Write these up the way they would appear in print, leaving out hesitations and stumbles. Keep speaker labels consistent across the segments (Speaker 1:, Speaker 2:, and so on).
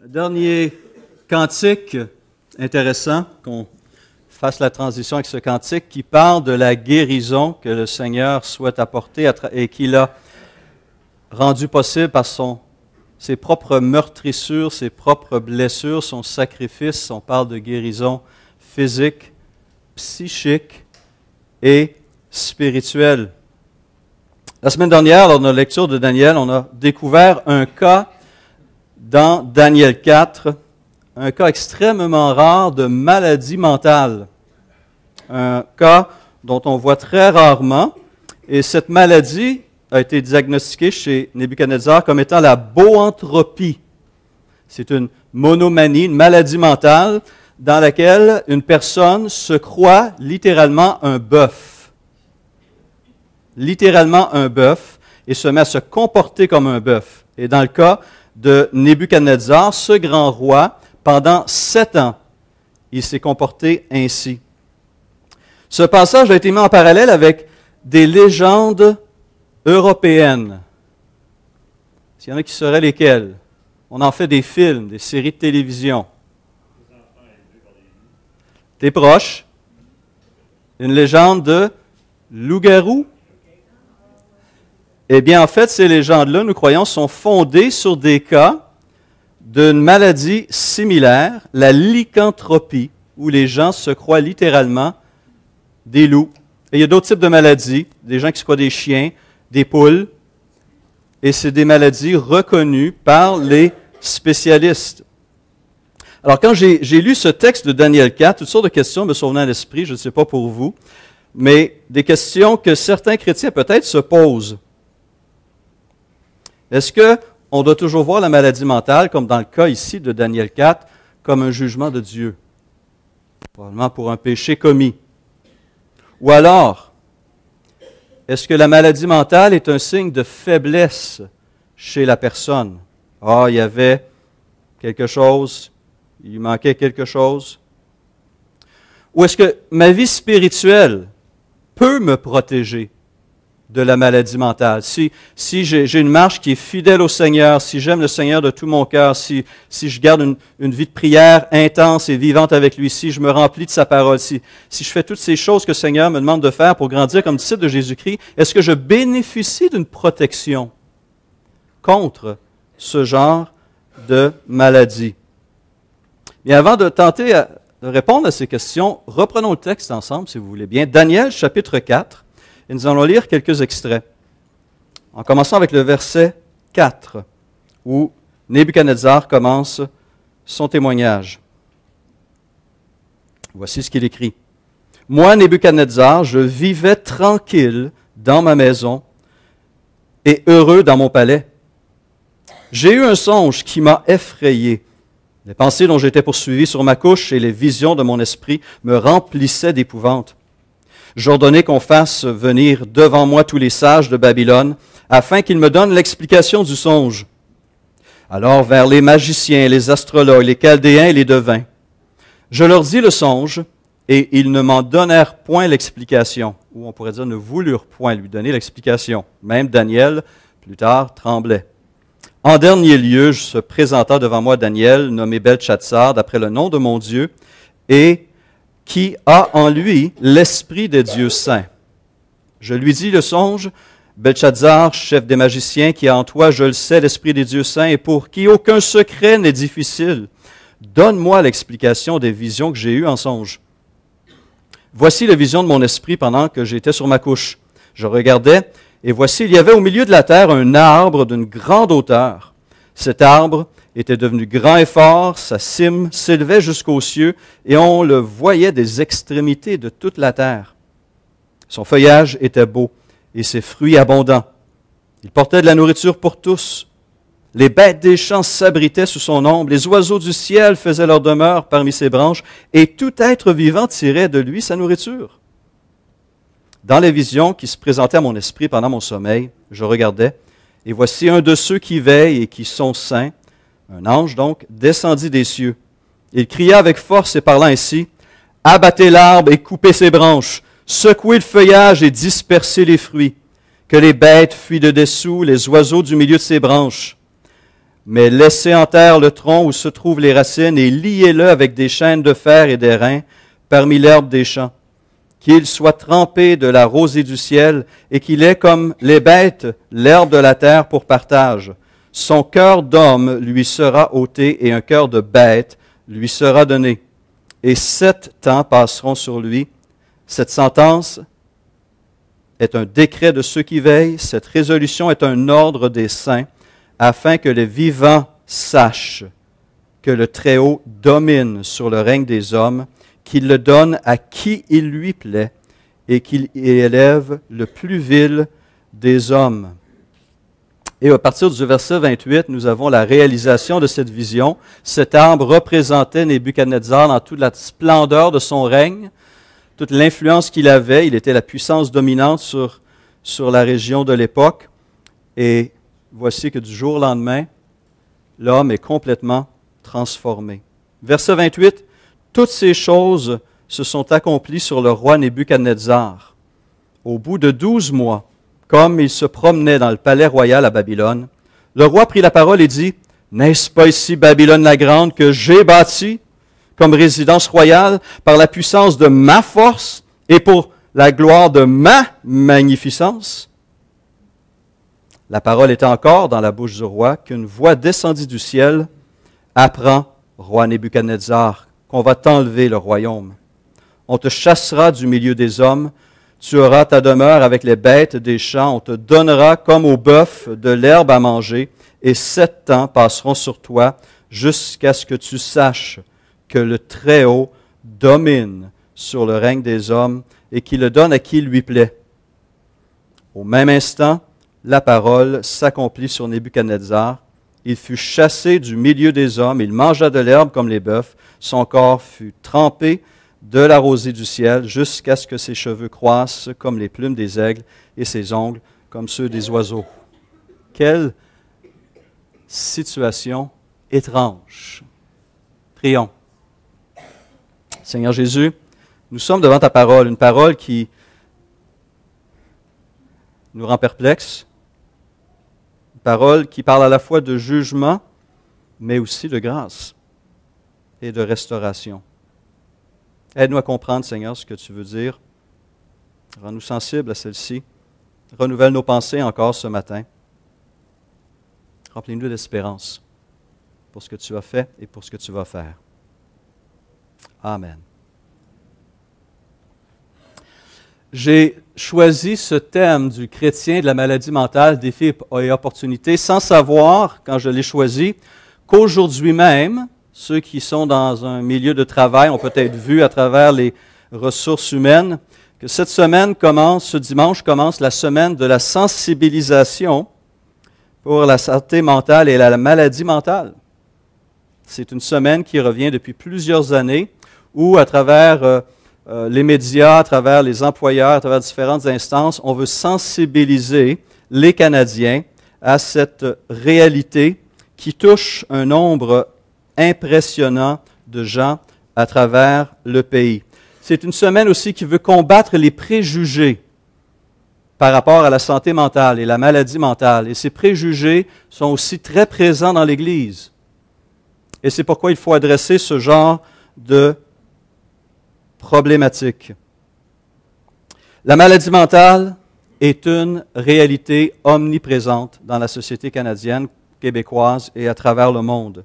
Speaker 1: Dernier cantique intéressant, qu'on fasse la transition avec ce cantique qui parle de la guérison que le Seigneur souhaite apporter et qu'il a rendu possible par ses propres meurtrissures, ses propres blessures, son sacrifice. On parle de guérison physique, psychique et spirituelle. La semaine dernière, lors de notre lecture de Daniel, on a découvert un cas dans Daniel 4, un cas extrêmement rare de maladie mentale. Un cas dont on voit très rarement. Et cette maladie a été diagnostiquée chez Nebuchadnezzar comme étant la boanthropie. C'est une monomanie, une maladie mentale dans laquelle une personne se croit littéralement un bœuf. Littéralement un bœuf et se met à se comporter comme un bœuf. Et dans le cas de Nebuchadnezzar, ce grand roi, pendant 7 ans, il s'est comporté ainsi. Ce passage a été mis en parallèle avec des légendes européennes. S'il y en a qui sauraient lesquelles, on en fait des films, des séries de télévision. T'es proche. Une légende de loup-garou. Eh bien, en fait, ces légendes-là, nous croyons, sont fondées sur des cas d'une maladie similaire, la lycanthropie, où les gens se croient littéralement des loups. Et il y a d'autres types de maladies, des gens qui se croient des chiens, des poules, et c'est des maladies reconnues par les spécialistes. Alors, quand j'ai lu ce texte de Daniel 4, toutes sortes de questions me sont venues à l'esprit, je ne sais pas pour vous, mais des questions que certains chrétiens peut-être se posent. Est-ce qu'on doit toujours voir la maladie mentale, comme dans le cas ici de Daniel 4, comme un jugement de Dieu? Probablement pour un péché commis. Ou alors, est-ce que la maladie mentale est un signe de faiblesse chez la personne? Ah, il y avait quelque chose, il manquait quelque chose. Ou est-ce que ma vie spirituelle peut me protéger de la maladie mentale? Si j'ai une marche qui est fidèle au Seigneur, si j'aime le Seigneur de tout mon cœur, si je garde une vie de prière intense et vivante avec lui, si je me remplis de sa parole, si je fais toutes ces choses que le Seigneur me demande de faire pour grandir comme disciple de Jésus-Christ, est-ce que je bénéficie d'une protection contre ce genre de maladie? Mais avant de tenter de répondre à ces questions, reprenons le texte ensemble, si vous voulez bien. Daniel, chapitre 4. Et nous allons lire quelques extraits, en commençant avec le verset 4, où Nebuchadnezzar commence son témoignage. Voici ce qu'il écrit. « Moi, Nebuchadnezzar, je vivais tranquille dans ma maison et heureux dans mon palais. J'ai eu un songe qui m'a effrayé. Les pensées dont j'étais poursuivi sur ma couche et les visions de mon esprit me remplissaient d'épouvante. J'ordonnai qu'on fasse venir devant moi tous les sages de Babylone, afin qu'ils me donnent l'explication du songe. Alors vers les magiciens, les astrologues, les chaldéens et les devins. Je leur dis le songe, et ils ne m'en donnèrent point l'explication, ou on pourrait dire ne voulurent point lui donner l'explication. Même Daniel, plus tard, tremblait. En dernier lieu, se présenta devant moi Daniel, nommé Belchatsar, d'après le nom de mon Dieu, et qui a en lui l'esprit des dieux saints. Je lui dis le songe, Belchatsar, chef des magiciens, qui a en toi, je le sais, l'esprit des dieux saints, et pour qui aucun secret n'est difficile. Donne-moi l'explication des visions que j'ai eues en songe. Voici la vision de mon esprit pendant que j'étais sur ma couche. Je regardais, et voici, il y avait au milieu de la terre un arbre d'une grande hauteur. Cet arbre était devenu grand et fort, sa cime s'élevait jusqu'aux cieux, et on le voyait des extrémités de toute la terre. Son feuillage était beau, et ses fruits abondants. Il portait de la nourriture pour tous. Les bêtes des champs s'abritaient sous son ombre, les oiseaux du ciel faisaient leur demeure parmi ses branches, et tout être vivant tirait de lui sa nourriture. Dans les visions qui se présentaient à mon esprit pendant mon sommeil, je regardais, et voici un de ceux qui veillent et qui sont saints, un ange donc, descendit des cieux. Il cria avec force et parlant ainsi, « Abattez l'arbre et coupez ses branches, secouez le feuillage et dispersez les fruits, que les bêtes fuient de dessous, les oiseaux du milieu de ses branches. Mais laissez en terre le tronc où se trouvent les racines et liez-le avec des chaînes de fer et d'airain parmi l'herbe des champs. Qu'il soit trempé de la rosée du ciel et qu'il ait comme les bêtes l'herbe de la terre pour partage. Son cœur d'homme lui sera ôté et un cœur de bête lui sera donné. Et 7 temps passeront sur lui. Cette sentence est un décret de ceux qui veillent. Cette résolution est un ordre des saints, afin que les vivants sachent que le Très-Haut domine sur le règne des hommes, qu'il le donne à qui il lui plaît et qu'il élève le plus vil des hommes. Et à partir du verset 28, nous avons la réalisation de cette vision. Cet arbre représentait Nebuchadnezzar dans toute la splendeur de son règne, toute l'influence qu'il avait. Il était la puissance dominante sur la région de l'époque. Et voici que du jour au lendemain, l'homme est complètement transformé. Verset 28, « Toutes ces choses se sont accomplies sur le roi Nebuchadnezzar. Au bout de 12 mois, comme il se promenait dans le palais royal à Babylone, le roi prit la parole et dit, « N'est-ce pas ici Babylone la grande que j'ai bâtie comme résidence royale par la puissance de ma force et pour la gloire de ma magnificence? » La parole était encore dans la bouche du roi qu'une voix descendit du ciel, « Apprends, roi Nebuchadnezzar, qu'on va t'enlever le royaume. On te chassera du milieu des hommes, tu auras ta demeure avec les bêtes des champs, on te donnera comme au bœuf de l'herbe à manger, et 7 temps passeront sur toi, jusqu'à ce que tu saches que le Très-Haut domine sur le règne des hommes et qu'il le donne à qui lui plaît. » Au même instant, la parole s'accomplit sur Nebuchadnezzar. Il fut chassé du milieu des hommes, il mangea de l'herbe comme les bœufs, son corps fut trempé de la rosée du ciel, jusqu'à ce que ses cheveux croissent comme les plumes des aigles et ses ongles comme ceux des oiseaux. Quelle situation étrange. Prions. Seigneur Jésus, nous sommes devant ta parole, une parole qui nous rend perplexes, une parole qui parle à la fois de jugement, mais aussi de grâce et de restauration. Aide-nous à comprendre, Seigneur, ce que tu veux dire. Rends-nous sensibles à celle-ci. Renouvelle nos pensées encore ce matin. Remplis-nous d'espérance pour ce que tu as fait et pour ce que tu vas faire. Amen. J'ai choisi ce thème du chrétien de la maladie mentale, défis et opportunités, sans savoir, quand je l'ai choisi, qu'aujourd'hui même, ceux qui sont dans un milieu de travail ont peut-être vu à travers les ressources humaines que cette semaine commence, ce dimanche commence la semaine de la sensibilisation pour la santé mentale et la maladie mentale. C'est une semaine qui revient depuis plusieurs années où, à travers les médias, à travers les employeurs, à travers différentes instances, on veut sensibiliser les Canadiens à cette réalité qui touche un nombre impressionnant de gens à travers le pays. C'est une semaine aussi qui veut combattre les préjugés par rapport à la santé mentale et la maladie mentale. Et ces préjugés sont aussi très présents dans l'Église. Et c'est pourquoi il faut adresser ce genre de problématique. La maladie mentale est une réalité omniprésente dans la société canadienne, québécoise et à travers le monde.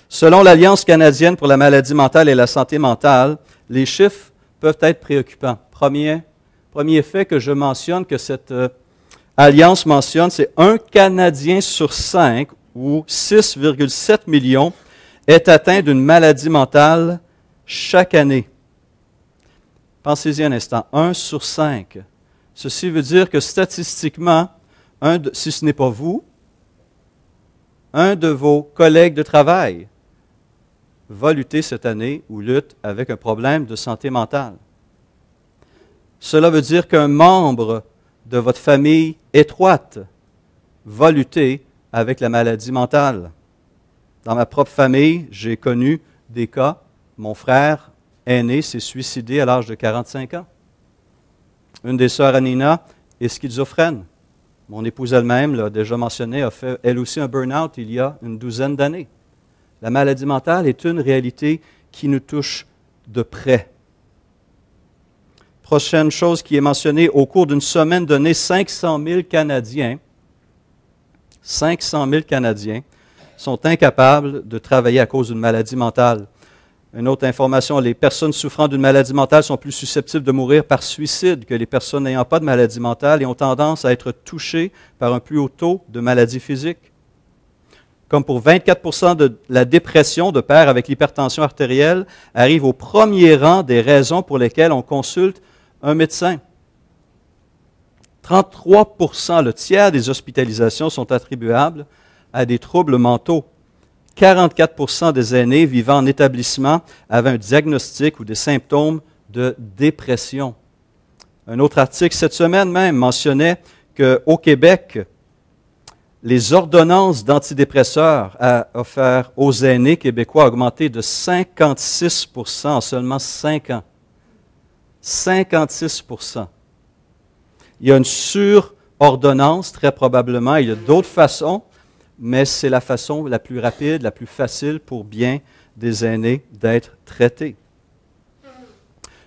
Speaker 1: Selon l'Alliance canadienne pour la maladie mentale et la santé mentale, les chiffres peuvent être préoccupants. Premier fait que je mentionne, que cette alliance mentionne, c'est 1 Canadien sur 5, ou 6,7 millions, est atteint d'une maladie mentale chaque année. Pensez-y un instant, 1 sur 5. Ceci veut dire que statistiquement, si ce n'est pas vous, un de vos collègues de travail va lutter cette année ou lutte avec un problème de santé mentale. Cela veut dire qu'un membre de votre famille étroite va lutter avec la maladie mentale. Dans ma propre famille, j'ai connu des cas. Mon frère aîné s'est suicidé à l'âge de 45 ans. Une des sœurs Anina est schizophrène. Mon épouse elle-même, l'a déjà mentionné, a fait elle aussi un burn-out il y a une douzaine d'années. La maladie mentale est une réalité qui nous touche de près. Prochaine chose qui est mentionnée, au cours d'une semaine donnée, 500 000 Canadiens sont incapables de travailler à cause d'une maladie mentale. Une autre information, les personnes souffrant d'une maladie mentale sont plus susceptibles de mourir par suicide que les personnes n'ayant pas de maladie mentale et ont tendance à être touchées par un plus haut taux de maladies physiques. Comme pour 24 % de la dépression de pair avec l'hypertension artérielle, arrive au premier rang des raisons pour lesquelles on consulte un médecin. 33 %, le tiers des hospitalisations sont attribuables à des troubles mentaux. 44 % des aînés vivant en établissement avaient un diagnostic ou des symptômes de dépression. Un autre article cette semaine même mentionnait qu'au Québec, les ordonnances d'antidépresseurs offertes aux aînés québécois ont augmenté de 56 % en seulement 5 ans. 56 %. Il y a une surordonnance, très probablement. Il y a d'autres façons, mais c'est la façon la plus rapide, la plus facile pour bien des aînés d'être traités.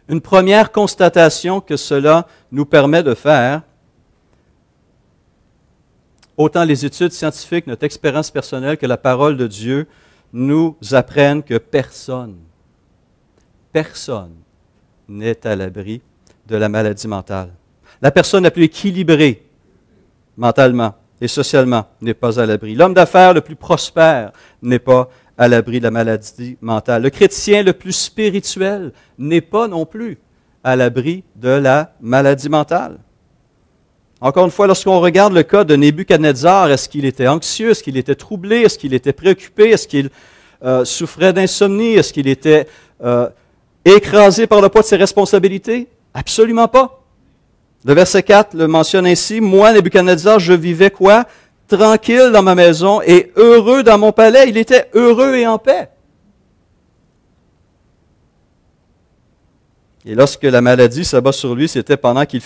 Speaker 1: Une première constatation que cela nous permet de faire, autant les études scientifiques, notre expérience personnelle que la parole de Dieu nous apprennent que personne n'est à l'abri de la maladie mentale. La personne la plus équilibrée mentalement et socialement n'est pas à l'abri. L'homme d'affaires le plus prospère n'est pas à l'abri de la maladie mentale. Le chrétien le plus spirituel n'est pas non plus à l'abri de la maladie mentale. Encore une fois, lorsqu'on regarde le cas de Nebuchadnezzar, est-ce qu'il était anxieux, est-ce qu'il était troublé, est-ce qu'il était préoccupé, est-ce qu'il souffrait d'insomnie, est-ce qu'il était écrasé par le poids de ses responsabilités? Absolument pas. Le verset 4 le mentionne ainsi, « Moi, Nebuchadnezzar, je vivais quoi? Tranquille dans ma maison et heureux dans mon palais. » Il était heureux et en paix. Et lorsque la maladie s'abat sur lui, c'était pendant qu'il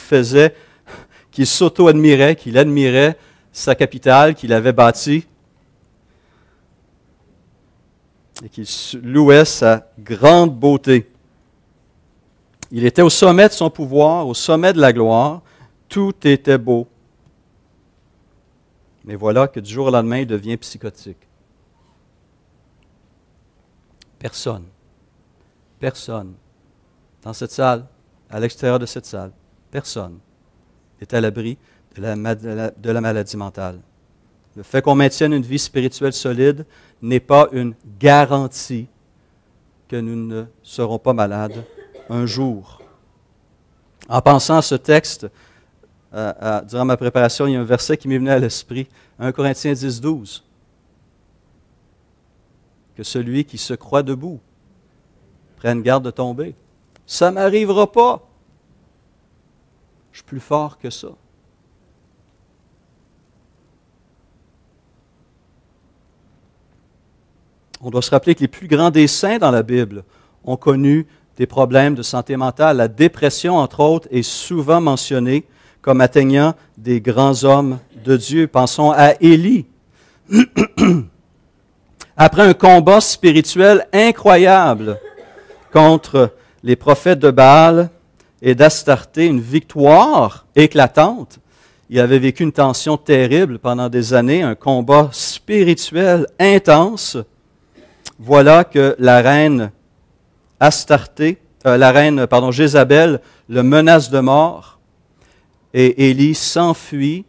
Speaker 1: s'auto-admirait, qu'il admirait sa capitale qu'il avait bâtie et qu'il louait sa grande beauté. Il était au sommet de son pouvoir, au sommet de la gloire. Tout était beau. Mais voilà que du jour au lendemain, il devient psychotique. Personne, dans cette salle, à l'extérieur de cette salle, personne n'est à l'abri de la maladie mentale. Le fait qu'on maintienne une vie spirituelle solide n'est pas une garantie que nous ne serons pas malades un jour. En pensant à ce texte, durant ma préparation, il y a un verset qui m'est venu à l'esprit, 1 Corinthiens 10, 12. Que celui qui se croit debout prenne garde de tomber. Ça ne m'arrivera pas. Je suis plus fort que ça. On doit se rappeler que les plus grands des saints dans la Bible ont connu des problèmes de santé mentale. La dépression, entre autres, est souvent mentionnée comme atteignant des grands hommes de Dieu. Pensons à Élie. Après un combat spirituel incroyable contre les prophètes de Baal et d'Astarté, une victoire éclatante, il avait vécu une tension terrible pendant des années, un combat spirituel intense. Voilà que la reine Jézabel le menace de mort et Élie s'enfuit,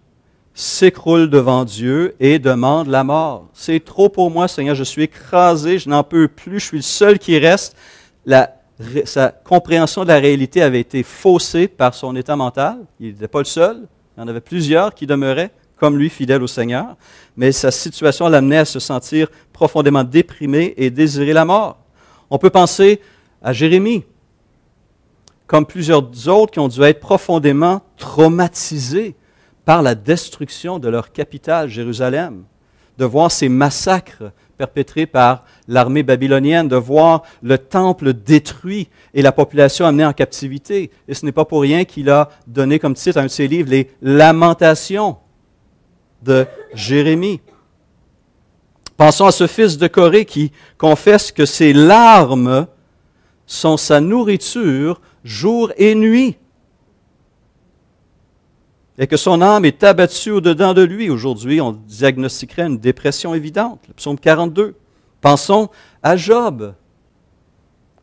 Speaker 1: s'écroule devant Dieu et demande la mort. C'est trop pour moi, Seigneur, je suis écrasé, je n'en peux plus, je suis le seul qui reste. Sa compréhension de la réalité avait été faussée par son état mental. Il n'était pas le seul, il y en avait plusieurs qui demeuraient comme lui, fidèles au Seigneur, mais sa situation l'amenait à se sentir profondément déprimé et désirer la mort. On peut penser à Jérémie, comme plusieurs autres qui ont dû être profondément traumatisés par la destruction de leur capitale, Jérusalem, de voir ces massacres perpétrés par l'armée babylonienne, de voir le temple détruit et la population amenée en captivité. Et ce n'est pas pour rien qu'il a donné comme titre à un de ses livres, les Lamentations. de Jérémie. Pensons à ce fils de Corée qui confesse que ses larmes sont sa nourriture jour et nuit et que son âme est abattue au-dedans de lui. Aujourd'hui, on diagnostiquerait une dépression évidente. Le psaume 42. Pensons à Job.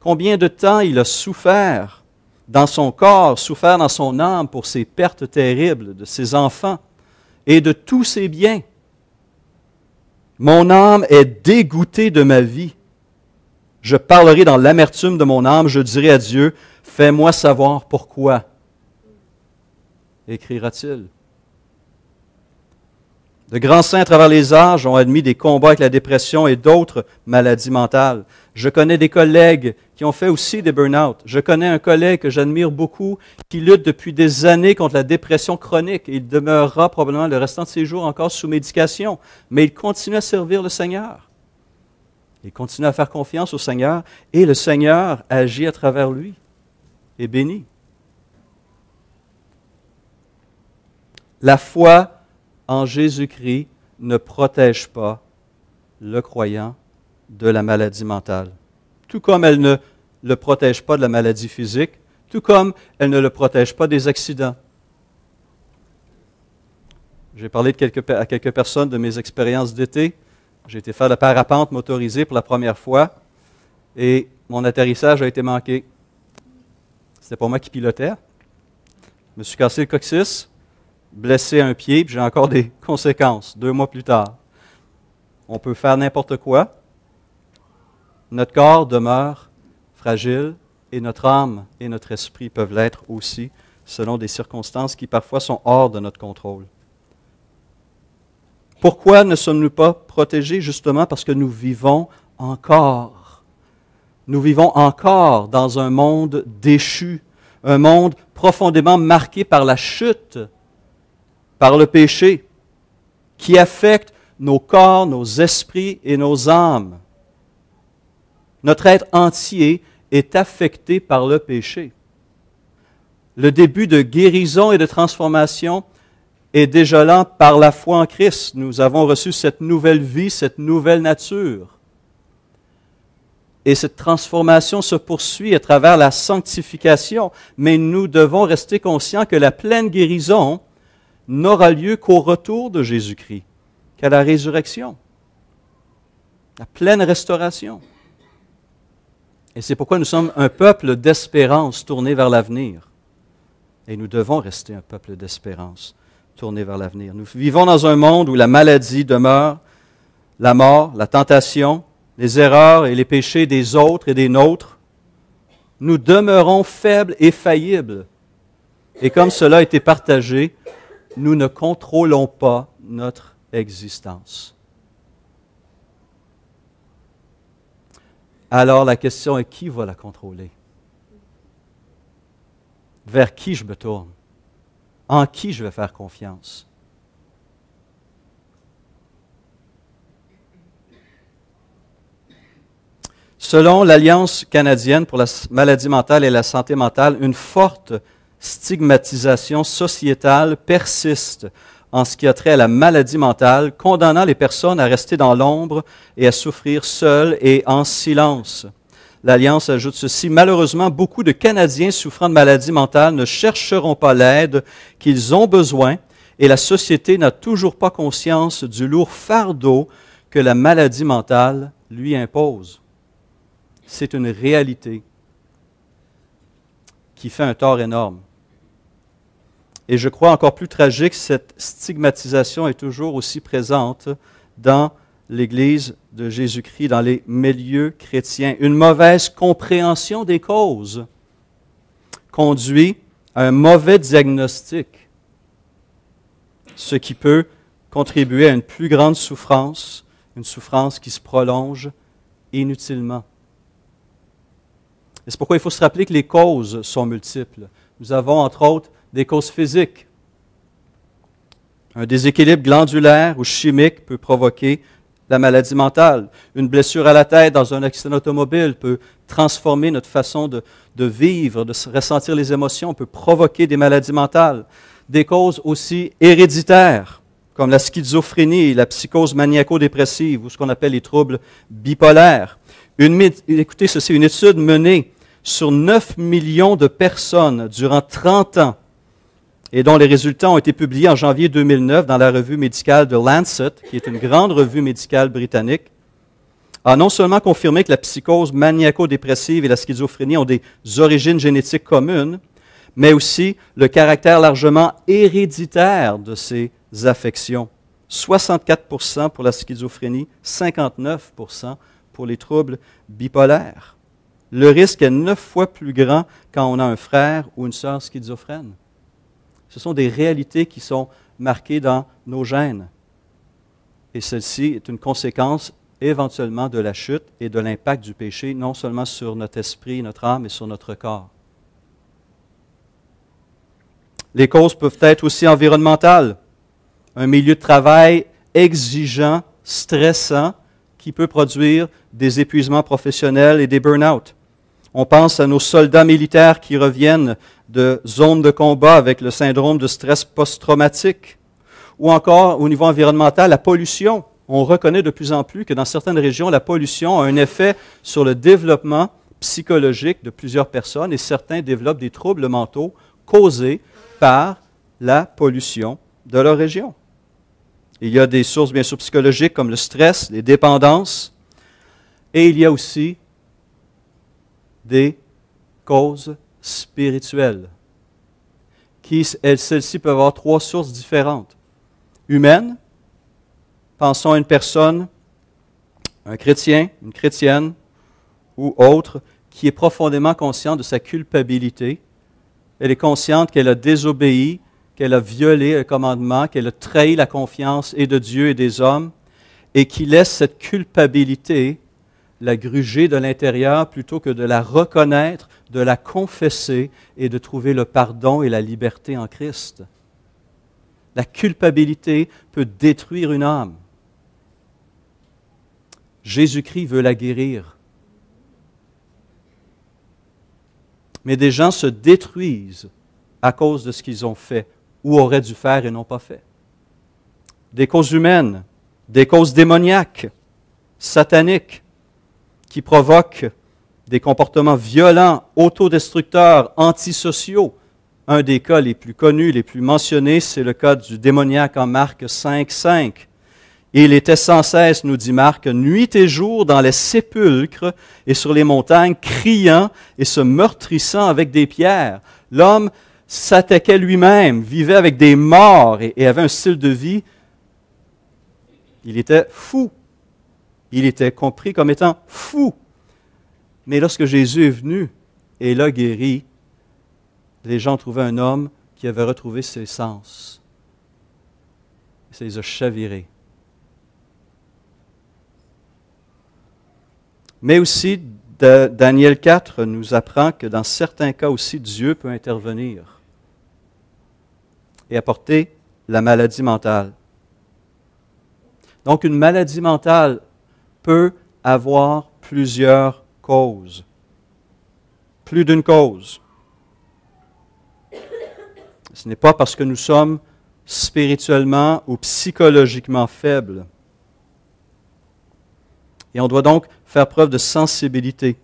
Speaker 1: Combien de temps il a souffert dans son corps, souffert dans son âme pour ses pertes terribles de ses enfants et de tous ses biens. Mon âme est dégoûtée de ma vie. Je parlerai dans l'amertume de mon âme, je dirai à Dieu, fais-moi savoir pourquoi. Écrira-t-il. De grands saints à travers les âges ont admis des combats avec la dépression et d'autres maladies mentales. Je connais des collègues qui ont fait aussi des burn-out. Je connais un collègue que j'admire beaucoup qui lutte depuis des années contre la dépression chronique. Il demeurera probablement le restant de ses jours encore sous médication, mais il continue à servir le Seigneur. Il continue à faire confiance au Seigneur et le Seigneur agit à travers lui et bénit. La foi en Jésus-Christ ne protège pas le croyant de la maladie mentale. Tout comme elle ne le protège pas de la maladie physique, tout comme elle ne le protège pas des accidents. J'ai parlé à quelques personnes de mes expériences d'été. J'ai été faire le parapente motorisé pour la première fois et mon atterrissage a été manqué. C'était pas moi qui pilotais. Je me suis cassé le coccyx, blessé un pied, puis j'ai encore des conséquences 2 mois plus tard. On peut faire n'importe quoi. Notre corps demeure fragile et notre âme et notre esprit peuvent l'être aussi selon des circonstances qui parfois sont hors de notre contrôle. Pourquoi ne sommes-nous pas protégés? Justement parce que nous vivons encore. Nous vivons encore dans un monde déchu, un monde profondément marqué par la chute, par le péché, qui affecte nos corps, nos esprits et nos âmes. Notre être entier est affecté par le péché. Le début de guérison et de transformation est déjà là par la foi en Christ. Nous avons reçu cette nouvelle vie, cette nouvelle nature. Et cette transformation se poursuit à travers la sanctification, mais nous devons rester conscients que la pleine guérison n'aura lieu qu'au retour de Jésus-Christ, qu'à la résurrection. La pleine restauration. Et c'est pourquoi nous sommes un peuple d'espérance tourné vers l'avenir. Et nous devons rester un peuple d'espérance tourné vers l'avenir. Nous vivons dans un monde où la maladie demeure, la mort, la tentation, les erreurs et les péchés des autres et des nôtres. Nous demeurons faibles et faillibles. Et comme cela a été partagé, nous ne contrôlons pas notre existence. Alors la question est, qui va la contrôler? Vers qui je me tourne? En qui je vais faire confiance? Selon l'Alliance canadienne pour la maladie mentale et la santé mentale, une forte stigmatisation sociétale persiste en ce qui a trait à la maladie mentale, condamnant les personnes à rester dans l'ombre et à souffrir seules et en silence. L'Alliance ajoute ceci, malheureusement, beaucoup de Canadiens souffrant de maladie mentale ne chercheront pas l'aide qu'ils ont besoin et la société n'a toujours pas conscience du lourd fardeau que la maladie mentale lui impose. C'est une réalité qui fait un tort énorme. Et je crois encore plus tragique, cette stigmatisation est toujours aussi présente dans l'Église de Jésus-Christ, dans les milieux chrétiens. Une mauvaise compréhension des causes conduit à un mauvais diagnostic, ce qui peut contribuer à une plus grande souffrance, une souffrance qui se prolonge inutilement. Et c'est pourquoi il faut se rappeler que les causes sont multiples. Nous avons, entre autres, des causes physiques. Un déséquilibre glandulaire ou chimique peut provoquer la maladie mentale. Une blessure à la tête dans un accident automobile peut transformer notre façon de vivre, de ressentir les émotions, peut provoquer des maladies mentales. Des causes aussi héréditaires, comme la schizophrénie, la psychose maniaco-dépressive ou ce qu'on appelle les troubles bipolaires. Écoutez ceci, une étude menée sur 9 millions de personnes durant 30 ans et dont les résultats ont été publiés en janvier 2009 dans la revue médicale de Lancet, qui est une grande revue médicale britannique, a non seulement confirmé que la psychose maniaco-dépressive et la schizophrénie ont des origines génétiques communes, mais aussi le caractère largement héréditaire de ces affections. 64% pour la schizophrénie, 59% pour les troubles bipolaires. Le risque est 9 fois plus grand quand on a un frère ou une sœur schizophrène. Ce sont des réalités qui sont marquées dans nos gènes. Et celle-ci est une conséquence éventuellement de la chute et de l'impact du péché, non seulement sur notre esprit, notre âme, mais sur notre corps. Les causes peuvent être aussi environnementales. Un milieu de travail exigeant, stressant, qui peut produire des épuisements professionnels et des burn-out. On pense à nos soldats militaires qui reviennent de zones de combat avec le syndrome de stress post-traumatique. Ou encore, au niveau environnemental, la pollution. On reconnaît de plus en plus que dans certaines régions, la pollution a un effet sur le développement psychologique de plusieurs personnes et certains développent des troubles mentaux causés par la pollution de leur région. Il y a des sources bien sûr psychologiques comme le stress, les dépendances, et il y a aussi des causes spirituelles. Celles-ci peuvent avoir 3 sources différentes. Humaines, pensons à une personne, un chrétien, une chrétienne ou autre, qui est profondément consciente de sa culpabilité. Elle est consciente qu'elle a désobéi, qu'elle a violé un commandement, qu'elle a trahi la confiance et de Dieu et des hommes, et qui laisse cette culpabilité la gruger de l'intérieur plutôt que de la reconnaître, de la confesser et de trouver le pardon et la liberté en Christ. La culpabilité peut détruire une âme. Jésus-Christ veut la guérir. Mais des gens se détruisent à cause de ce qu'ils ont fait ou auraient dû faire et n'ont pas fait. Des causes humaines, des causes démoniaques, sataniques, qui provoquent des comportements violents, autodestructeurs, antisociaux. Un des cas les plus connus, les plus mentionnés, c'est le cas du démoniaque en Marc 5:5. Il était sans cesse, nous dit Marc, nuit et jour dans les sépulcres et sur les montagnes, criant et se meurtrissant avec des pierres. L'homme s'attaquait lui-même, vivait avec des morts et avait un style de vie. Il était fou. Il était compris comme étant fou. Mais lorsque Jésus est venu et l'a guéri, les gens trouvaient un homme qui avait retrouvé ses sens. Ça les a chavirés. Mais aussi, Daniel 4 nous apprend que dans certains cas aussi, Dieu peut intervenir et apporter la maladie mentale. Donc, une maladie mentale peut avoir plusieurs causes. Plus d'une cause. Ce n'est pas parce que nous sommes spirituellement ou psychologiquement faibles. Et on doit donc faire preuve de sensibilité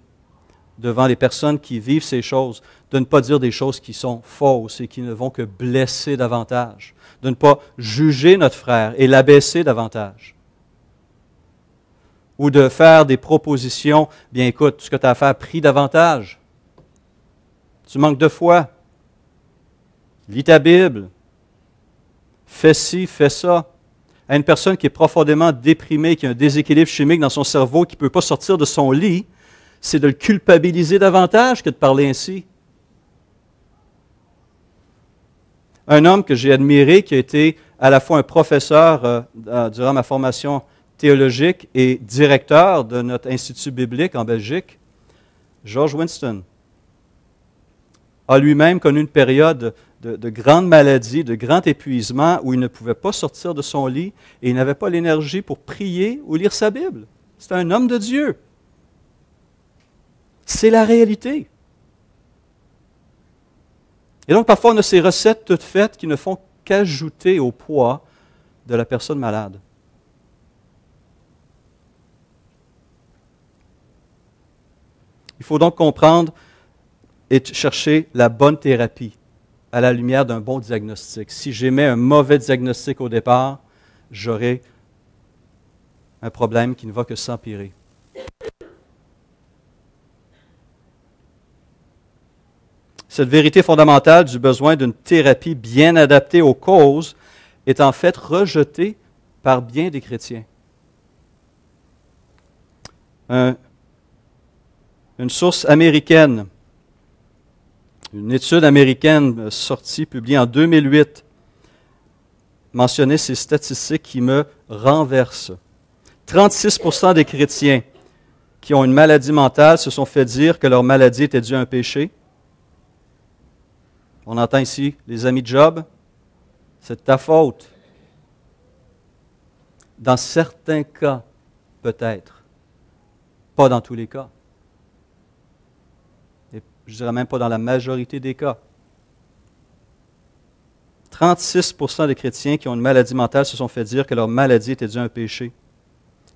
Speaker 1: devant les personnes qui vivent ces choses, de ne pas dire des choses qui sont fausses et qui ne vont que blesser davantage, de ne pas juger notre frère et l'abaisser davantage, ou de faire des propositions, bien écoute, ce que tu as à faire, prie davantage, tu manques de foi, lis ta Bible, fais ci, fais ça. À une personne qui est profondément déprimée, qui a un déséquilibre chimique dans son cerveau, qui ne peut pas sortir de son lit, c'est de le culpabiliser davantage que de parler ainsi. Un homme que j'ai admiré, qui a été à la fois un professeur durant ma formation théologique et directeur de notre institut biblique en Belgique, George Winston, a lui-même connu une période de grande maladie, de grand épuisement, où il ne pouvait pas sortir de son lit et il n'avait pas l'énergie pour prier ou lire sa Bible. C'est un homme de Dieu. C'est la réalité. Et donc, parfois, on a ces recettes toutes faites qui ne font qu'ajouter au poids de la personne malade. Il faut donc comprendre et chercher la bonne thérapie à la lumière d'un bon diagnostic. Si j'émets un mauvais diagnostic au départ, j'aurai un problème qui ne va que s'empirer. Cette vérité fondamentale du besoin d'une thérapie bien adaptée aux causes est en fait rejetée par bien des chrétiens. Une source américaine, une étude américaine publiée en 2008, mentionnait ces statistiques qui me renversent. 36% des chrétiens qui ont une maladie mentale se sont fait dire que leur maladie était due à un péché. On entend ici les amis de Job, c'est de ta faute. Dans certains cas, peut-être. Pas dans tous les cas. Et je ne dirais même pas dans la majorité des cas. 36% des chrétiens qui ont une maladie mentale se sont fait dire que leur maladie était due à un péché.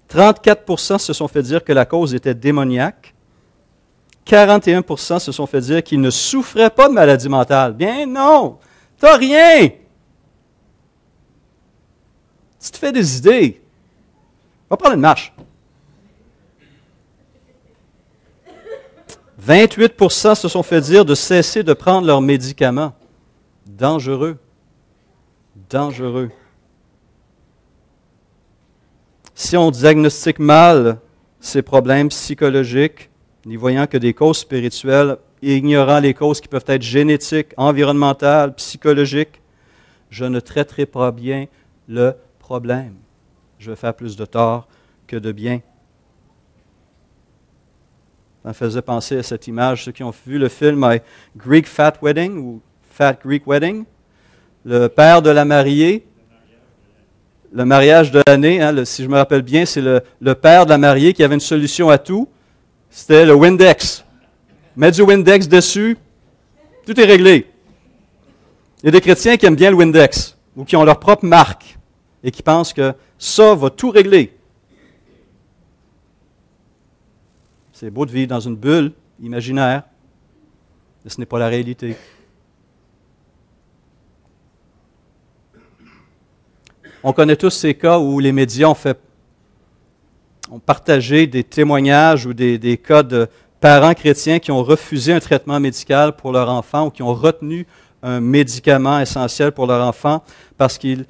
Speaker 1: 34% se sont fait dire que la cause était démoniaque. 41% se sont fait dire qu'ils ne souffraient pas de maladie mentale. Bien non, tu n'as rien. Tu te fais des idées. Va prendre une marche. 28% se sont fait dire de cesser de prendre leurs médicaments. Dangereux. Dangereux. Si on diagnostique mal ces problèmes psychologiques, n'y voyant que des causes spirituelles, et ignorant les causes qui peuvent être génétiques, environnementales, psychologiques, je ne traiterai pas bien le problème. Je vais faire plus de tort que de bien. Ça me faisait penser à cette image, ceux qui ont vu le film Greek Fat Wedding ou Fat Greek Wedding, le père de la mariée, le mariage de l'année, si je me rappelle bien, c'est le père de la mariée qui avait une solution à tout. C'était le Windex. Mets du Windex dessus, tout est réglé. Il y a des chrétiens qui aiment bien le Windex ou qui ont leur propre marque et qui pensent que ça va tout régler. C'est beau de vivre dans une bulle imaginaire, mais ce n'est pas la réalité. On connaît tous ces cas où les médias ont partagé des témoignages ou des cas de parents chrétiens qui ont refusé un traitement médical pour leur enfant ou qui ont retenu un médicament essentiel pour leur enfant parce qu'ils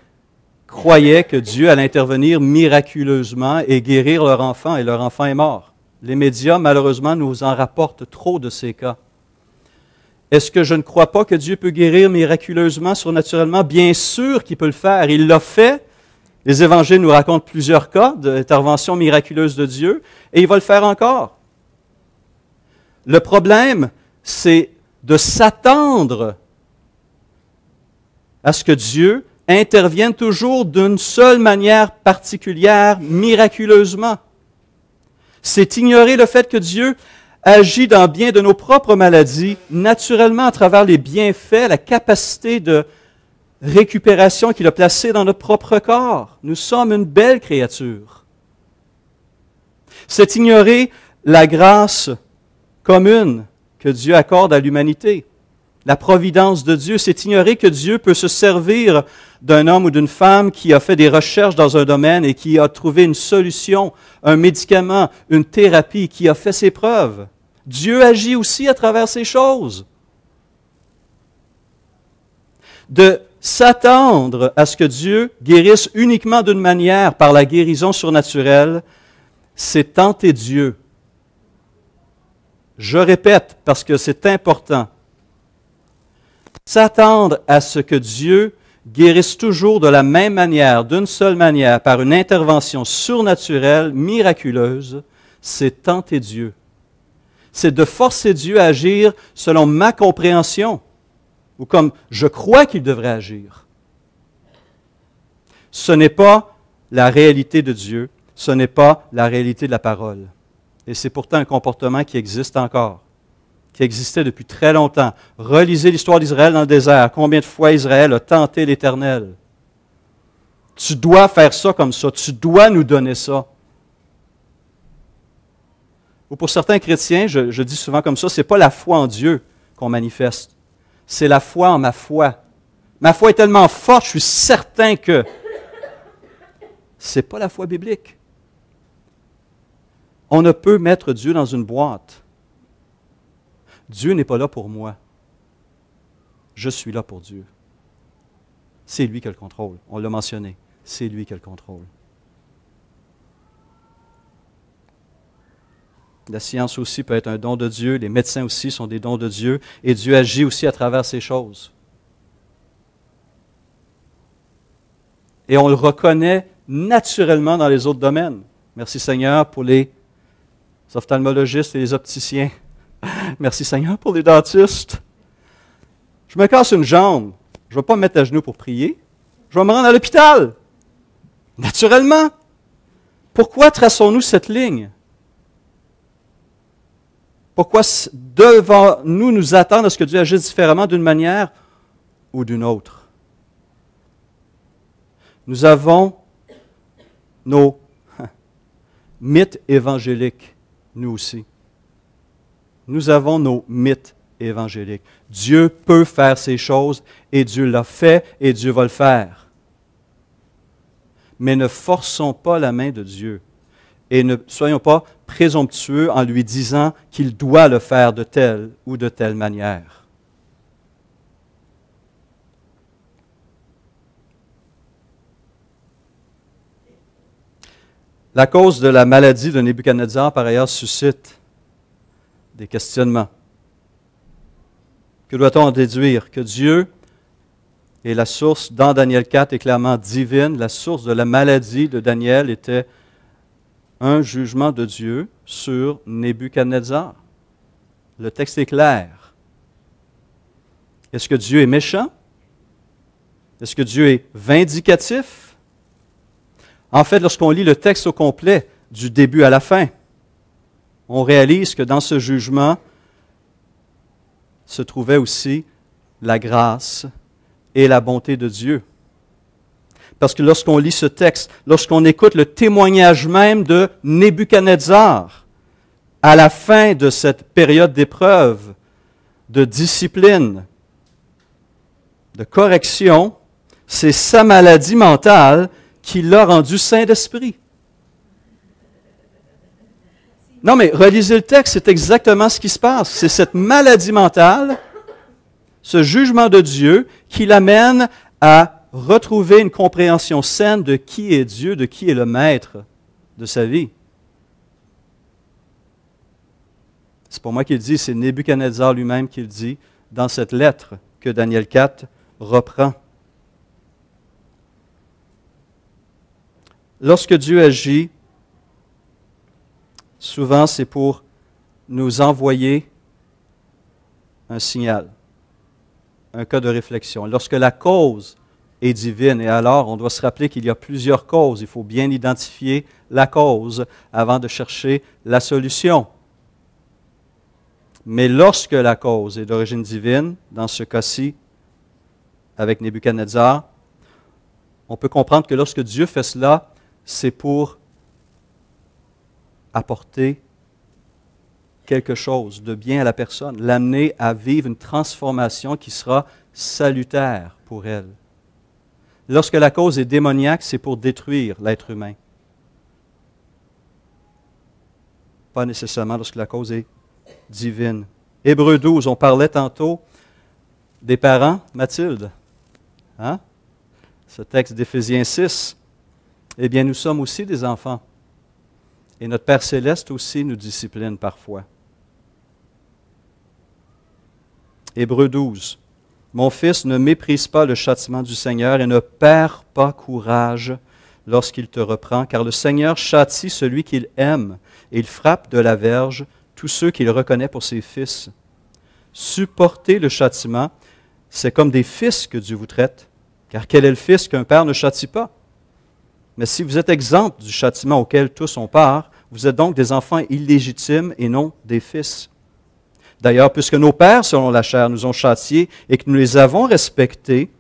Speaker 1: croyaient que Dieu allait intervenir miraculeusement et guérir leur enfant, et leur enfant est mort. Les médias, malheureusement, nous en rapportent trop de ces cas. Est-ce que je ne crois pas que Dieu peut guérir miraculeusement, surnaturellement? Bien sûr qu'il peut le faire. Il l'a fait. Les évangiles nous racontent plusieurs cas d'intervention miraculeuse de Dieu, et il va le faire encore. Le problème, c'est de s'attendre à ce que Dieu intervienne toujours d'une seule manière particulière, miraculeusement. C'est ignorer le fait que Dieu agit dans bien de nos propres maladies, naturellement à travers les bienfaits, la capacité de récupération qu'il a placée dans notre propre corps. Nous sommes une belle créature. C'est ignorer la grâce commune que Dieu accorde à l'humanité. La providence de Dieu, c'est ignorer que Dieu peut se servir d'un homme ou d'une femme qui a fait des recherches dans un domaine et qui a trouvé une solution, un médicament, une thérapie, qui a fait ses preuves. Dieu agit aussi à travers ces choses. De s'attendre à ce que Dieu guérisse uniquement d'une manière, par la guérison surnaturelle, c'est tenter Dieu. Je répète parce que c'est important. S'attendre à ce que Dieu guérisse toujours de la même manière, d'une seule manière, par une intervention surnaturelle, miraculeuse, c'est tenter Dieu. C'est de forcer Dieu à agir selon ma compréhension, ou comme je crois qu'il devrait agir. Ce n'est pas la réalité de Dieu, ce n'est pas la réalité de la parole. Et c'est pourtant un comportement qui existe encore, qui existait depuis très longtemps. Relisez l'histoire d'Israël dans le désert. Combien de fois Israël a tenté l'Éternel? Tu dois faire ça comme ça. Tu dois nous donner ça. Ou pour certains chrétiens, je dis souvent comme ça, ce n'est pas la foi en Dieu qu'on manifeste. C'est la foi en ma foi. Ma foi est tellement forte, je suis certain que... Ce n'est pas la foi biblique. On ne peut mettre Dieu dans une boîte. Dieu n'est pas là pour moi. Je suis là pour Dieu. C'est lui qui a le contrôle. On l'a mentionné. C'est lui qui a le contrôle. La science aussi peut être un don de Dieu. Les médecins aussi sont des dons de Dieu. Et Dieu agit aussi à travers ces choses. Et on le reconnaît naturellement dans les autres domaines. Merci Seigneur pour les ophtalmologistes et les opticiens. Merci Seigneur pour les dentistes. Je me casse une jambe. Je ne vais pas me mettre à genoux pour prier. Je vais me rendre à l'hôpital. Naturellement. Pourquoi traçons-nous cette ligne? Pourquoi devons-nous nous attendre à ce que Dieu agisse différemment d'une manière ou d'une autre? Nous avons nos mythes évangéliques, nous aussi. Nous avons nos mythes évangéliques. Dieu peut faire ces choses et Dieu l'a fait et Dieu va le faire. Mais ne forçons pas la main de Dieu et ne soyons pas présomptueux en lui disant qu'il doit le faire de telle ou de telle manière. La cause de la maladie de Nebuchadnezzar, par ailleurs, suscite des questionnements. Que doit-on en déduire? Que Dieu est la source, dans Daniel 4, est clairement divine. La source de la maladie de Daniel était un jugement de Dieu sur Nebuchadnezzar. Le texte est clair. Est-ce que Dieu est méchant? Est-ce que Dieu est vindicatif? En fait, lorsqu'on lit le texte au complet, du début à la fin, on réalise que dans ce jugement se trouvait aussi la grâce et la bonté de Dieu. Parce que lorsqu'on lit ce texte, lorsqu'on écoute le témoignage même de Nebuchadnezzar, à la fin de cette période d'épreuve, de discipline, de correction, c'est sa maladie mentale qui l'a rendu saint d'esprit. Non, mais relisez le texte, c'est exactement ce qui se passe. C'est cette maladie mentale, ce jugement de Dieu, qui l'amène à retrouver une compréhension saine de qui est Dieu, de qui est le maître de sa vie. C'est pas moi qui le dis, c'est Nebuchadnezzar lui-même qui le dit dans cette lettre que Daniel 4 reprend. Lorsque Dieu agit, souvent c'est pour nous envoyer un signal, un cas de réflexion. Lorsque la cause est divine, et alors on doit se rappeler qu'il y a plusieurs causes, il faut bien identifier la cause avant de chercher la solution. Mais lorsque la cause est d'origine divine, dans ce cas-ci, avec Nebuchadnezzar, on peut comprendre que lorsque Dieu fait cela, c'est pour apporter quelque chose de bien à la personne, l'amener à vivre une transformation qui sera salutaire pour elle. Lorsque la cause est démoniaque, c'est pour détruire l'être humain. Pas nécessairement lorsque la cause est divine. Hébreux 12, on parlait tantôt des parents, Mathilde. Hein? Ce texte d'Éphésiens 6. Eh bien, nous sommes aussi des enfants. Et notre Père céleste aussi nous discipline parfois. Hébreux 12. Mon fils, ne méprise pas le châtiment du Seigneur et ne perds pas courage lorsqu'il te reprend, car le Seigneur châtie celui qu'il aime et il frappe de la verge tous ceux qu'il reconnaît pour ses fils. Supporter le châtiment, c'est comme des fils que Dieu vous traite, car quel est le fils qu'un père ne châtie pas? Mais si vous êtes exempt du châtiment auquel tous ont part, vous êtes donc des enfants illégitimes et non des fils. D'ailleurs, puisque nos pères, selon la chair, nous ont châtiés et que nous les avons respectés,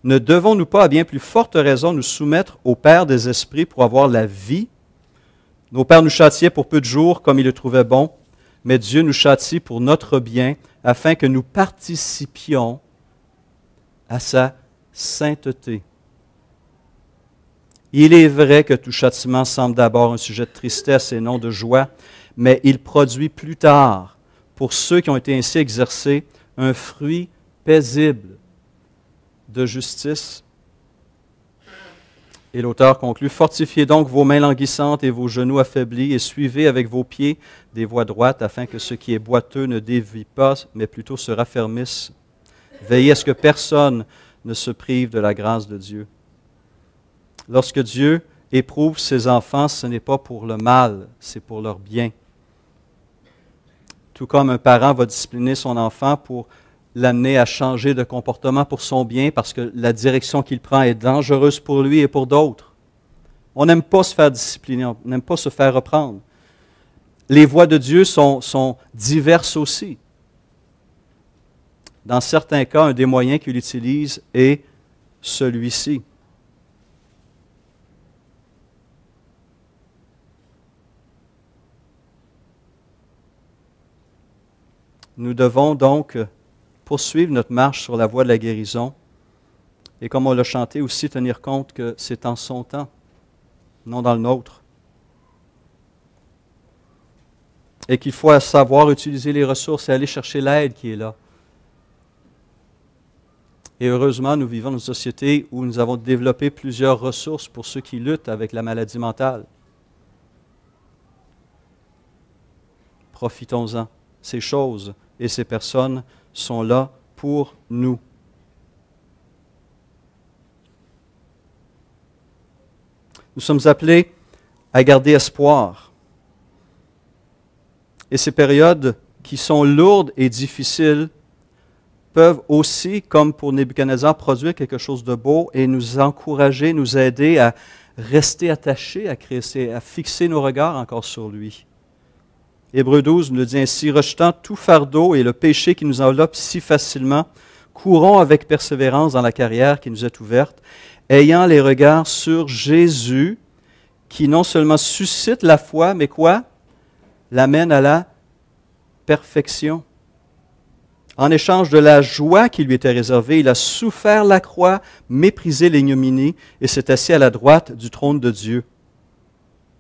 Speaker 1: Ne devons-nous pas, à bien plus forte raison, nous soumettre au Père des esprits pour avoir la vie? Nos pères nous châtiaient pour peu de jours, comme ils le trouvaient bon, mais Dieu nous châtie pour notre bien, afin que nous participions à sa sainteté. Il est vrai que tout châtiment semble d'abord un sujet de tristesse et non de joie, mais il produit plus tard, pour ceux qui ont été ainsi exercés, un fruit paisible de justice. Et l'auteur conclut, « Fortifiez donc vos mains languissantes et vos genoux affaiblis, et suivez avec vos pieds des voies droites, afin que ce qui est boiteux ne dévie pas, mais plutôt se raffermisse. Veillez à ce que personne ne se prive de la grâce de Dieu. » Lorsque Dieu éprouve ses enfants, ce n'est pas pour le mal, c'est pour leur bien. Tout comme un parent va discipliner son enfant pour l'amener à changer de comportement pour son bien, parce que la direction qu'il prend est dangereuse pour lui et pour d'autres. On n'aime pas se faire discipliner, on n'aime pas se faire reprendre. Les voies de Dieu sont diverses aussi. Dans certains cas, un des moyens qu'il utilise est celui-ci. Nous devons donc poursuivre notre marche sur la voie de la guérison et, comme on l'a chanté, aussi tenir compte que c'est en son temps, non dans le nôtre. Et qu'il faut savoir utiliser les ressources et aller chercher l'aide qui est là. Et heureusement, nous vivons dans une société où nous avons développé plusieurs ressources pour ceux qui luttent avec la maladie mentale. Profitons-en. Ces choses et ces personnes sont là pour nous. Nous sommes appelés à garder espoir. Et ces périodes qui sont lourdes et difficiles peuvent aussi, comme pour Nebuchadnezzar, produire quelque chose de beau et nous encourager, nous aider à rester attachés à Christ et à fixer nos regards encore sur lui. Hébreux 12 nous le dit ainsi, « Rejetant tout fardeau et le péché qui nous enveloppe si facilement, courons avec persévérance dans la carrière qui nous est ouverte, ayant les regards sur Jésus, qui non seulement suscite la foi, mais quoi? L'amène à la perfection. En échange de la joie qui lui était réservée, il a souffert la croix, méprisé l'ignominie et s'est assis à la droite du trône de Dieu.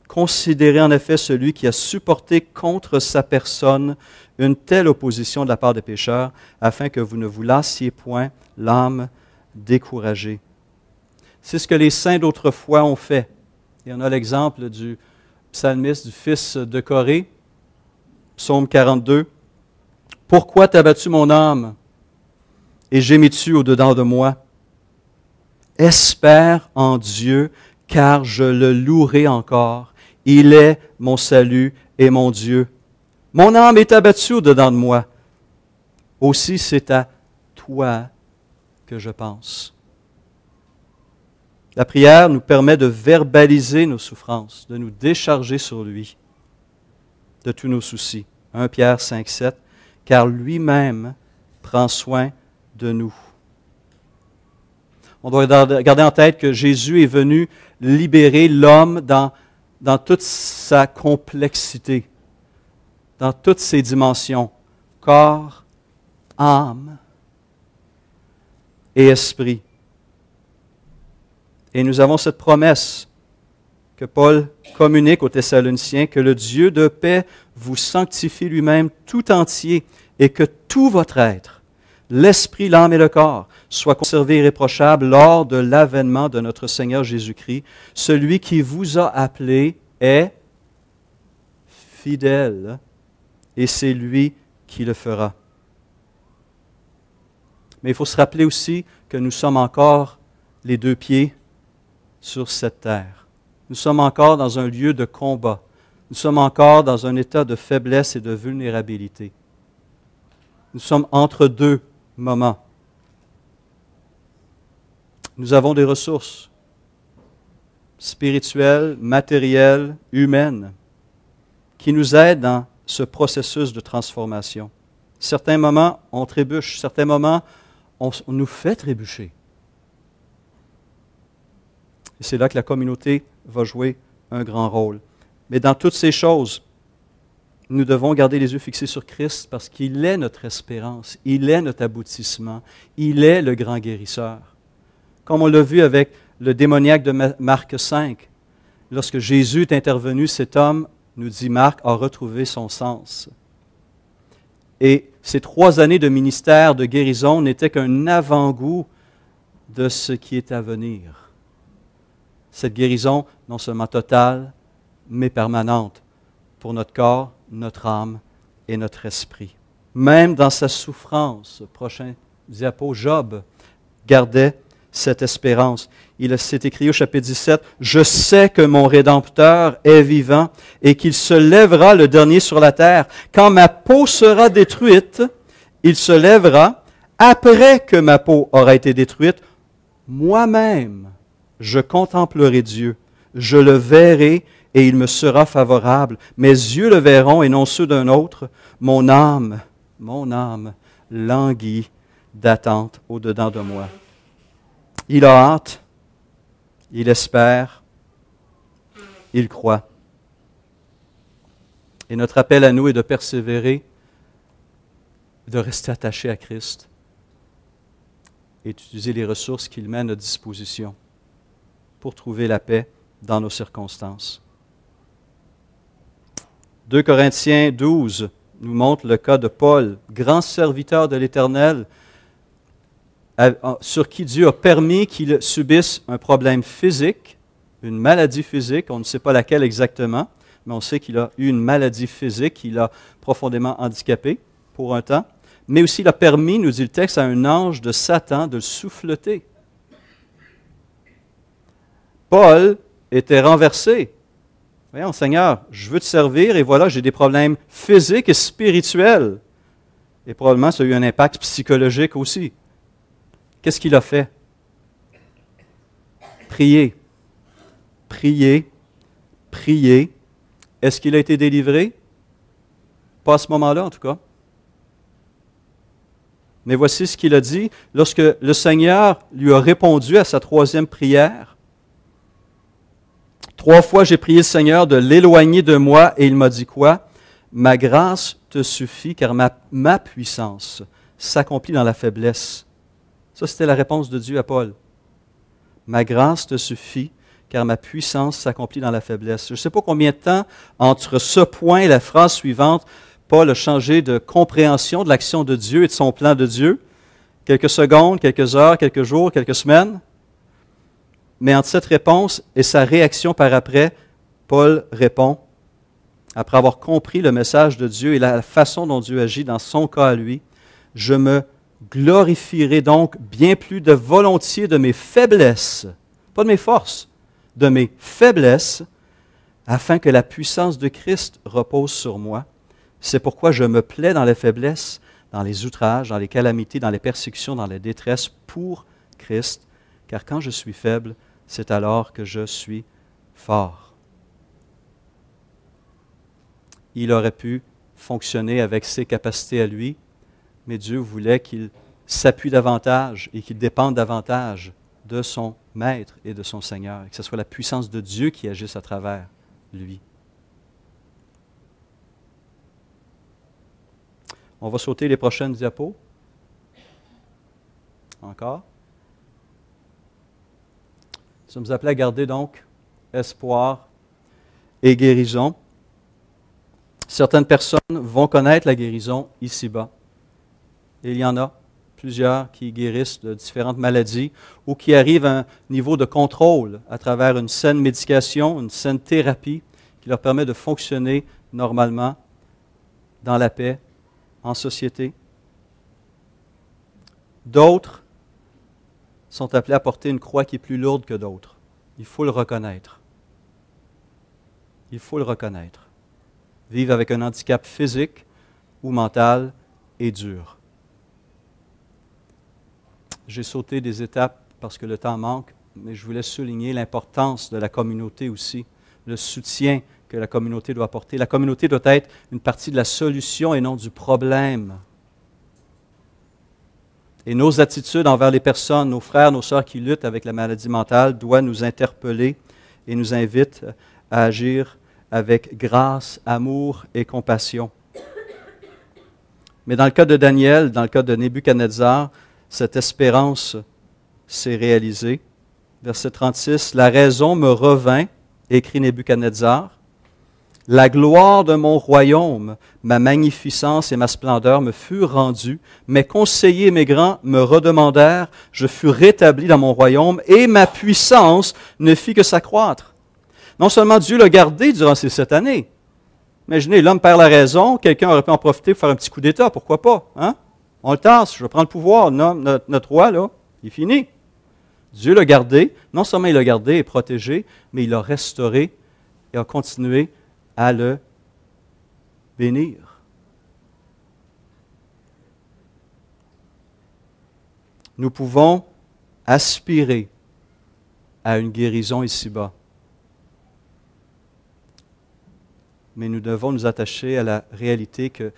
Speaker 1: Considérez en effet celui qui a supporté contre sa personne une telle opposition de la part des pécheurs, afin que vous ne vous lassiez point l'âme découragée. » C'est ce que les saints d'autrefois ont fait. Et on a l'exemple du psalmiste, du fils de Corée, psaume 42. « Pourquoi t'as battu mon âme et gémis-tu au-dedans de moi? Espère en Dieu, car je le louerai encore. Il est mon salut et mon Dieu. Mon âme est abattue au-dedans de moi. Aussi c'est à toi que je pense. » La prière nous permet de verbaliser nos souffrances, de nous décharger sur lui de tous nos soucis. 1 Pierre 5, 7, « Car lui-même prend soin de nous. » On doit garder en tête que Jésus est venu libérer l'homme dans toute sa complexité, dans toutes ses dimensions, corps, âme et esprit. Et nous avons cette promesse que Paul communique aux Thessaloniciens, que le Dieu de paix vous sanctifie lui-même tout entier et que tout votre être, l'esprit, l'âme et le corps, soit conservé irréprochable lors de l'avènement de notre Seigneur Jésus-Christ. Celui qui vous a appelé est fidèle et c'est lui qui le fera. Mais il faut se rappeler aussi que nous sommes encore les deux pieds sur cette terre. Nous sommes encore dans un lieu de combat. Nous sommes encore dans un état de faiblesse et de vulnérabilité. Nous sommes entre deux moments. Nous avons des ressources spirituelles, matérielles, humaines, qui nous aident dans ce processus de transformation. Certains moments, on trébuche. Certains moments, on nous fait trébucher. Et c'est là que la communauté va jouer un grand rôle. Mais dans toutes ces choses, nous devons garder les yeux fixés sur Christ parce qu'il est notre espérance, il est notre aboutissement, il est le grand guérisseur. Comme on l'a vu avec le démoniaque de Marc 5, lorsque Jésus est intervenu, cet homme, nous dit Marc, a retrouvé son sens. Et ces 3 années de ministère de guérison n'étaient qu'un avant-goût de ce qui est à venir. Cette guérison, non seulement totale, mais permanente pour notre corps, notre âme et notre esprit. Même dans sa souffrance, prochain diapo, Job gardait cette espérance. Il s'est écrit au chapitre 17, « Je sais que mon Rédempteur est vivant et qu'il se lèvera le dernier sur la terre. Quand ma peau sera détruite, il se lèvera. Après que ma peau aura été détruite, moi-même, je contemplerai Dieu. Je le verrai et il me sera favorable. Mes yeux le verront et non ceux d'un autre. Mon âme languit d'attente au-dedans de moi. » Il a hâte, il espère, il croit. Et notre appel à nous est de persévérer, de rester attaché à Christ et d'utiliser les ressources qu'il met à notre disposition pour trouver la paix dans nos circonstances. 2 Corinthiens 12 nous montre le cas de Paul, grand serviteur de l'Éternel, sur qui Dieu a permis qu'il subisse un problème physique, une maladie physique, on ne sait pas laquelle exactement, mais on sait qu'il a eu une maladie physique qui l'a profondément handicapé pour un temps, mais aussi il a permis, nous dit le texte, à un ange de Satan de le souffleter. Paul était renversé. Voyons, Seigneur, je veux te servir et voilà, j'ai des problèmes physiques et spirituels. Et probablement, ça a eu un impact psychologique aussi. Qu'est-ce qu'il a fait? Prier. Prier. Prier. Est-ce qu'il a été délivré? Pas à ce moment-là, en tout cas. Mais voici ce qu'il a dit lorsque le Seigneur lui a répondu à sa 3e prière. 3 fois, j'ai prié le Seigneur de l'éloigner de moi et il m'a dit quoi? Ma grâce te suffit car ma puissance s'accomplit dans la faiblesse. Ça, c'était la réponse de Dieu à Paul. Ma grâce te suffit, car ma puissance s'accomplit dans la faiblesse. Je ne sais pas combien de temps, entre ce point et la phrase suivante, Paul a changé de compréhension de l'action de Dieu et de son plan de Dieu. Quelques secondes, quelques heures, quelques jours, quelques semaines. Mais entre cette réponse et sa réaction par après, Paul répond, après avoir compris le message de Dieu et la façon dont Dieu agit dans son cas à lui, « Je me glorifierai donc bien plus de volontiers de mes faiblesses, pas de mes forces, de mes faiblesses, afin que la puissance de Christ repose sur moi. C'est pourquoi je me plais dans les faiblesses, dans les outrages, dans les calamités, dans les persécutions, dans les détresses pour Christ, car quand je suis faible, c'est alors que je suis fort. » Il aurait pu fonctionner avec ses capacités à lui, mais Dieu voulait qu'il s'appuie davantage et qu'il dépende davantage de son Maître et de son Seigneur, et que ce soit la puissance de Dieu qui agisse à travers lui. On va sauter les prochaines diapos. Encore. Nous sommes appelés à garder donc espoir et guérison. Certaines personnes vont connaître la guérison ici-bas. Et il y en a plusieurs qui guérissent de différentes maladies ou qui arrivent à un niveau de contrôle à travers une saine médication, une saine thérapie qui leur permet de fonctionner normalement dans la paix, en société. D'autres sont appelés à porter une croix qui est plus lourde que d'autres. Il faut le reconnaître. Il faut le reconnaître. Vivre avec un handicap physique ou mental est dur. J'ai sauté des étapes parce que le temps manque, mais je voulais souligner l'importance de la communauté aussi, le soutien que la communauté doit apporter. La communauté doit être une partie de la solution et non du problème. Et nos attitudes envers les personnes, nos frères, nos sœurs qui luttent avec la maladie mentale, doivent nous interpeller et nous invitent à agir avec grâce, amour et compassion. Mais dans le cas de Daniel, dans le cas de Nebuchadnezzar, cette espérance s'est réalisée. Verset 36, « La raison me revint, écrit Nebuchadnezzar. La gloire de mon royaume, ma magnificence et ma splendeur me furent rendues. Mes conseillers et mes grands me redemandèrent. Je fus rétabli dans mon royaume et ma puissance ne fit que s'accroître. » Non seulement Dieu l'a gardé durant ces 7 années. Imaginez, l'homme perd la raison, quelqu'un aurait pu en profiter pour faire un petit coup d'État, pourquoi pas? Hein? On le tasse, je vais prendre le pouvoir, notre roi, là, il est fini. Dieu l'a gardé, non seulement il l'a gardé et protégé, mais il l'a restauré et a continué à le bénir. Nous pouvons aspirer à une guérison ici-bas. Mais nous devons nous attacher à la réalité que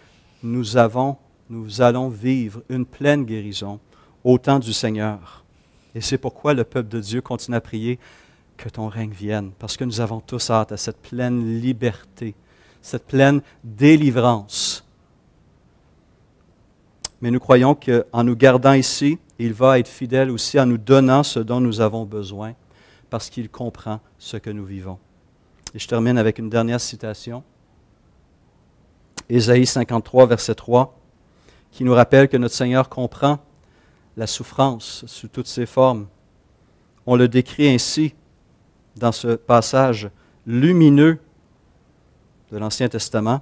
Speaker 1: nous allons vivre une pleine guérison au temps du Seigneur. Et c'est pourquoi le peuple de Dieu continue à prier que ton règne vienne, parce que nous avons tous hâte à cette pleine liberté, cette pleine délivrance. Mais nous croyons qu'en nous gardant ici, il va être fidèle aussi en nous donnant ce dont nous avons besoin, parce qu'il comprend ce que nous vivons. Et je termine avec une dernière citation. Ésaïe 53, verset 3, qui nous rappelle que notre Seigneur comprend la souffrance sous toutes ses formes. On le décrit ainsi dans ce passage lumineux de l'Ancien Testament,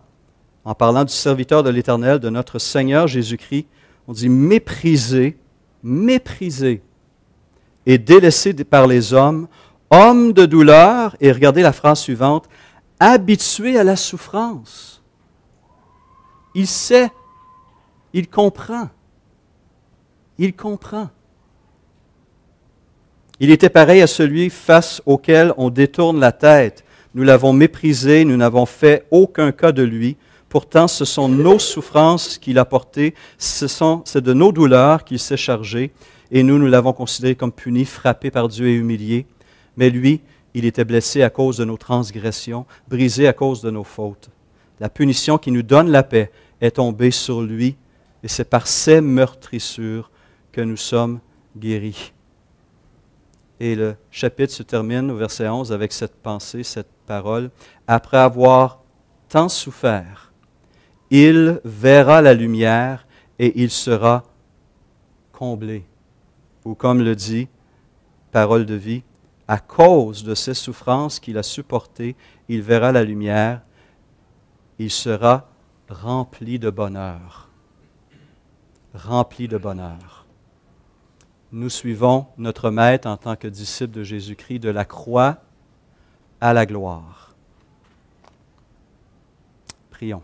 Speaker 1: en parlant du serviteur de l'Éternel, de notre Seigneur Jésus-Christ. On dit méprisé, méprisé et délaissé par les hommes, homme de douleur, et regardez la phrase suivante, habitué à la souffrance. Il sait, il comprend. Il comprend. Il était pareil à celui face auquel on détourne la tête. Nous l'avons méprisé, nous n'avons fait aucun cas de lui. Pourtant, ce sont nos souffrances qu'il a portées, c'est de nos douleurs qu'il s'est chargé, et nous l'avons considéré comme puni, frappé par Dieu et humilié. Mais lui, il était blessé à cause de nos transgressions, brisé à cause de nos fautes. La punition qui nous donne la paix est tombée sur lui, et c'est par ses meurtrissures que nous sommes guéris. Et le chapitre se termine au verset 11 avec cette pensée, cette parole. Après avoir tant souffert, il verra la lumière et il sera comblé. Ou comme le dit Parole de vie, à cause de ces souffrances qu'il a supportées, il verra la lumière, il sera rempli de bonheur. Rempli de bonheur. Nous suivons notre Maître en tant que disciples de Jésus-Christ de la croix à la gloire. Prions.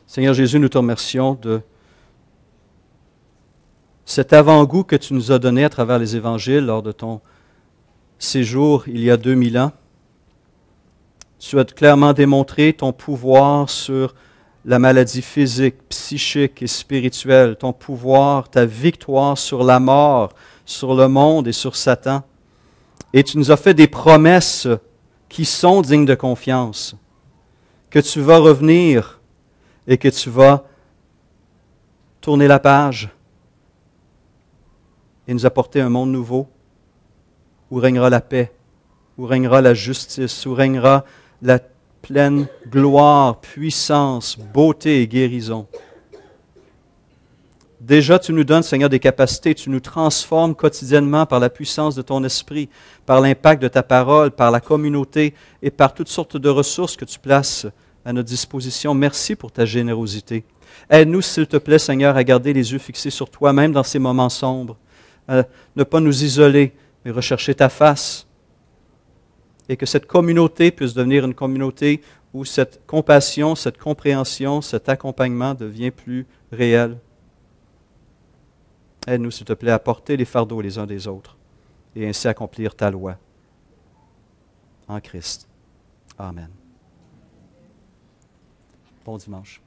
Speaker 1: Seigneur Jésus, nous te remercions de cet avant-goût que tu nous as donné à travers les évangiles lors de ton séjour il y a 2000 ans. Tu as clairement démontré ton pouvoir sur la maladie physique, psychique et spirituelle, ton pouvoir, ta victoire sur la mort, sur le monde et sur Satan. Et tu nous as fait des promesses qui sont dignes de confiance, que tu vas revenir et que tu vas tourner la page et nous apporter un monde nouveau où régnera la paix, où régnera la justice, où régnera la pleine gloire, puissance, beauté et guérison. Déjà, tu nous donnes, Seigneur, des capacités, tu nous transformes quotidiennement par la puissance de ton esprit, par l'impact de ta parole, par la communauté et par toutes sortes de ressources que tu places à notre disposition. Merci pour ta générosité. Aide-nous, s'il te plaît, Seigneur, à garder les yeux fixés sur toi, même dans ces moments sombres, à ne pas nous isoler, mais rechercher ta face. Et que cette communauté puisse devenir une communauté où cette compassion, cette compréhension, cet accompagnement devient plus réel. Aide-nous, s'il te plaît, à porter les fardeaux les uns des autres et ainsi accomplir ta loi. En Christ. Amen. Bon dimanche.